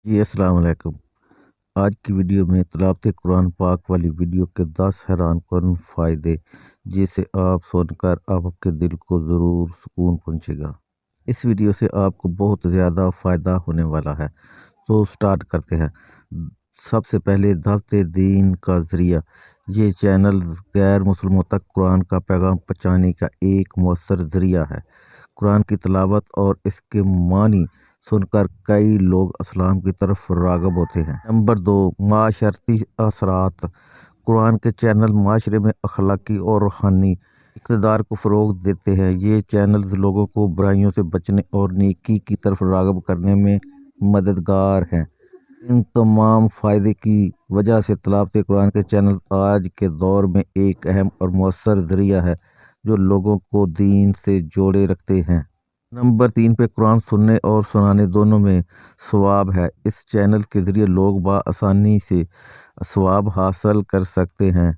जी अस्सलाम वालेकुम। आज की वीडियो में तिलावत कुरान पाक वाली वीडियो के 10 हैरान कुन फ़ायदे जिसे आप सुनकर आपके दिल को ज़रूर सुकून पहुंचेगा। इस वीडियो से आपको बहुत ज़्यादा फ़ायदा होने वाला है। तो स्टार्ट करते हैं। सबसे पहले दावत दीन का ज़रिया। ये चैनल गैर मुसलमानों तक कुरान का पैगाम पहुँचाने का एक मौसर ज़रिया है। कुरान की तिलावत और इसके मानी सुनकर कई लोग इस्लाम की तरफ राग़िब होते हैं। नंबर 2, माशरती असरात। कुरान के चैनल माशरे में अखलाकी और रूहानी इक़्तिदार को फ़रोग़ देते हैं। ये चैनल्स लोगों को बुराइयों से बचने और नेकी की तरफ राग़िब करने में मददगार हैं। इन तमाम फ़ायदे की वजह से तिलावत कुरान के चैनल आज के दौर में एक अहम और मौसर ज़रिया है जो लोगों को दीन से जोड़े रखते हैं। नंबर 3 पे कुरान सुनने और सुनाने दोनों में सवाब है। इस चैनल के ज़रिए लोग आसानी से सवाब हासिल कर सकते हैं।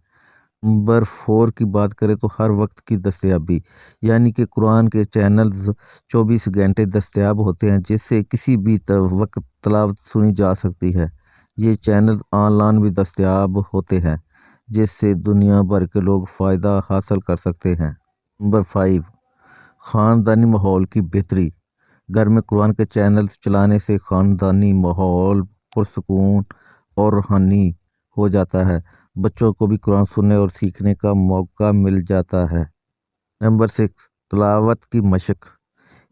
नंबर 4 की बात करें तो हर वक्त की दस्तयाबी, यानी कि कुरान के चैनल्स 24 घंटे दस्तयाब होते हैं जिससे किसी भी वक्त तिलावत सुनी जा सकती है। ये चैनल ऑनलाइन भी दस्तयाब होते हैं जिससे दुनिया भर के लोग फ़ायदा हासिल कर सकते हैं। नंबर 5, ख़ानदानी माहौल की बेहतरी। घर में कुरान के चैनल चलाने से ख़ानदानी माहौल पुरसुकून और रूहानी हो जाता है। बच्चों को भी कुरान सुनने और सीखने का मौका मिल जाता है। नंबर 6, तिलावत की मशक।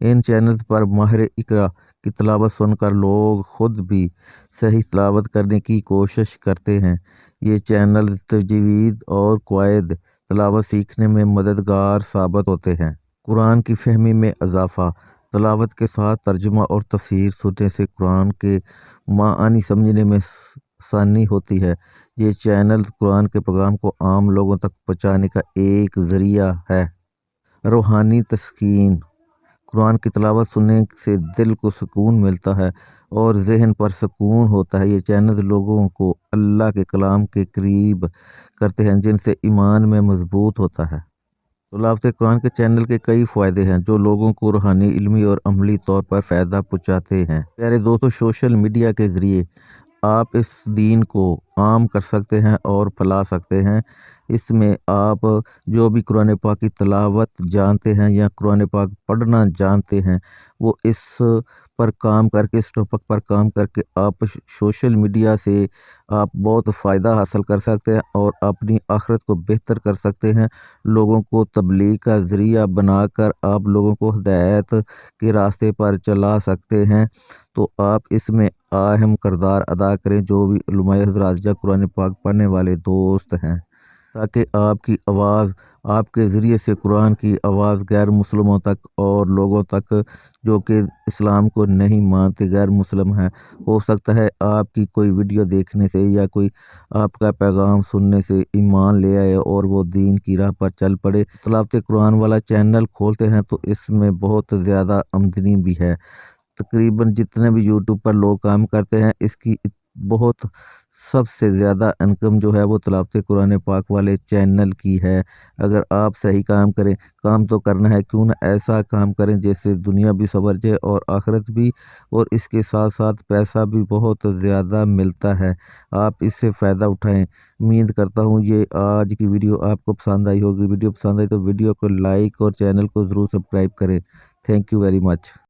इन चैनल्स पर माहिर इक़रा की तिलावत सुनकर लोग ख़ुद भी सही तिलावत करने की कोशिश करते हैं। ये चैनल तजवीद और क़वायद तिलावत सीखने में मददगार साबित होते हैं। कुरान की फ़हमी में इजाफ़ा। तिलावत के साथ तर्जुमा और तफसीर सुनने से कुरान के मानी समझने में आसानी होती है। ये चैनल कुरान के पैगाम को आम लोगों तक पहुँचाने का एक ज़रिया है। रूहानी तस्कीन। कुरान की तिलावत सुनने से दिल को सुकून मिलता है और ज़हन पर सुकून होता है। ये चैनल लोगों को अल्लाह के कलाम के करीब करते हैं जिनसे ईमान में मजबूत होता है। तिलावत कुरान के चैनल के कई फ़ायदे हैं जो लोगों को रूहानी, इल्मी और अमली तौर पर फ़ायदा पहुँचाते हैं। प्यारे दोस्तों, सोशल मीडिया के ज़रिए आप इस दीन को आम कर सकते हैं और फैला सकते हैं। इसमें आप जो भी कुरान पाक की तिलावत जानते हैं या कुरान पाक पढ़ना जानते हैं वो इस पर काम करके, इस टॉपिक पर काम करके आप सोशल मीडिया से आप बहुत फ़ायदा हासिल कर सकते हैं और अपनी आखिरत को बेहतर कर सकते हैं। लोगों को तबलीग का ज़रिया बनाकर आप लोगों को हिदायत के रास्ते पर चला सकते हैं। तो आप इसमें अहम किरदार अदा करें जो भी उलमाए हज़रात या कुरान पाक पढ़ने वाले दोस्त हैं, ताकि आपकी आवाज़, आपके ज़रिए से कुरान की आवाज़ गैर मुसलमानों तक और लोगों तक जो कि इस्लाम को नहीं मानते, गैर मुस्लिम हैं, हो सकता है आपकी कोई वीडियो देखने से या कोई आपका पैगाम सुनने से ईमान ले आए और वो दीन की राह पर चल पड़े। तिलावत कुरान वाला चैनल खोलते हैं तो इसमें बहुत ज़्यादा आमदनी भी है। तकरीबन जितने भी यूट्यूब पर लोग काम करते हैं इसकी बहुत सबसे ज़्यादा इनकम जो है वो तिलावत कुरान पाक वाले चैनल की है। अगर आप सही काम करें, काम तो करना है, क्यों ना ऐसा काम करें जिससे दुनिया भी संवर जाए और आखिरत भी, और इसके साथ साथ पैसा भी बहुत ज़्यादा मिलता है। आप इससे फ़ायदा उठाएं। उम्मीद करता हूँ ये आज की वीडियो आपको पसंद आई होगी। वीडियो पसंद आई तो वीडियो को लाइक और चैनल को ज़रूर सब्सक्राइब करें। Thank you very much.